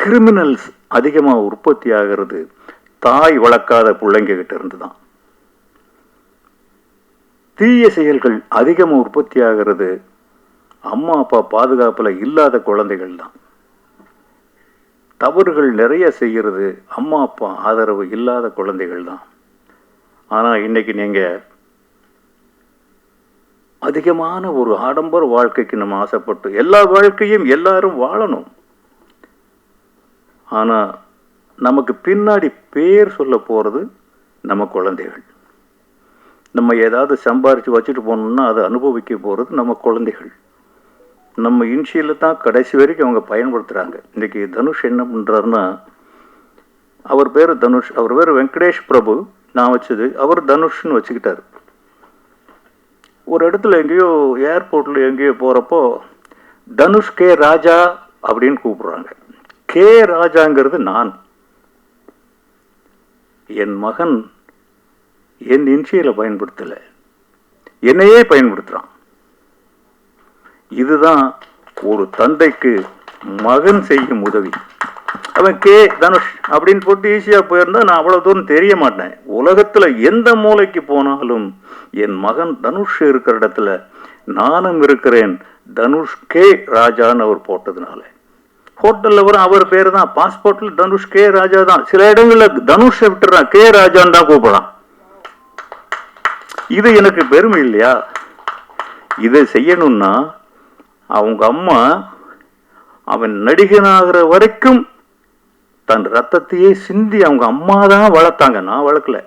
Criminals அதிகமாக உற்பத்தி ஆகிறது தாய் வளர்க்காத பிள்ளைங்க கிட்ட இருந்து தான். தீய செயல்கள் அதிகமாக உற்பத்தி ஆகிறது அம்மா அப்பா பாதுகாப்பில் இல்லாத குழந்தைகள் தான். தவறுகள் நிறைய செய்கிறது அம்மா அப்பா ஆதரவு இல்லாத குழந்தைகள் தான். ஆனால் இன்னைக்கு நீங்கள் அதிகமான ஒரு ஆடம்பர வாழ்க்கைக்கு நம்ம ஆசைப்பட்டு எல்லா வாழ்க்கையும் எல்லாரும் வாழணும். ஆனால் நமக்கு பின்னாடி பேர் சொல்ல போகிறது நம்ம குழந்தைகள். நம்ம ஏதாவது சம்பாரித்து வச்சுட்டு போனோம்னா அதை அனுபவிக்க போகிறது நம்ம குழந்தைகள். நம்ம இன்ஷியலில் தான் கடைசி வரைக்கும் அவங்க பயன்படுத்துகிறாங்க. இன்றைக்கி தனுஷ் என்ன பண்ணுறாருன்னா, அவர் பேர் தனுஷ், அவர் பேர் வெங்கடேஷ் பிரபு, நான் வச்சது அவர் தனுஷ்னு வச்சுக்கிட்டார். ஒரு இடத்துல எங்கேயோ ஏர்போர்ட்டில் எங்கேயோ போகிறப்போ தனுஷ் கே ராஜா அப்படின்னு கூப்பிட்றாங்க. கே ராஜாங்கிறது நான். என் மகன் என் இன்ஷியலை பயன்படுத்தலை, என்னையே பயன்படுத்துகிறான். இதுதான் ஒரு தந்தைக்கு மகன் செய்யும் உதவி. அவன் கே தனுஷ் அப்படின்னு போட்டு ஈஸியாக போயிருந்தா நான் அவ்வளோ தூரம் தெரிய மாட்டேன். உலகத்தில் எந்த மூலைக்கு போனாலும் என் மகன் தனுஷ் இருக்கிற இடத்துல நானும் இருக்கிறேன். தனுஷ் கே ராஜான்னு அவர் போட்டதுனால ஹோட்டலில் வரும் அவர் பேர் தான், பாஸ்போர்ட்டில் தனுஷ் கே ராஜா தான். சில இடங்களில் தனுஷை விட்டுறான், கே ராஜான்னு தான் கூப்பிடலாம். இது எனக்கு பெருமை இல்லையா? இதை செய்யணும்னா அவங்க அம்மா அவன் நடிகனாகிற வரைக்கும் தன் ரத்தத்தையே சிந்தி அவங்க அம்மா தான் வளர்த்தாங்க, நான் வளர்க்கல.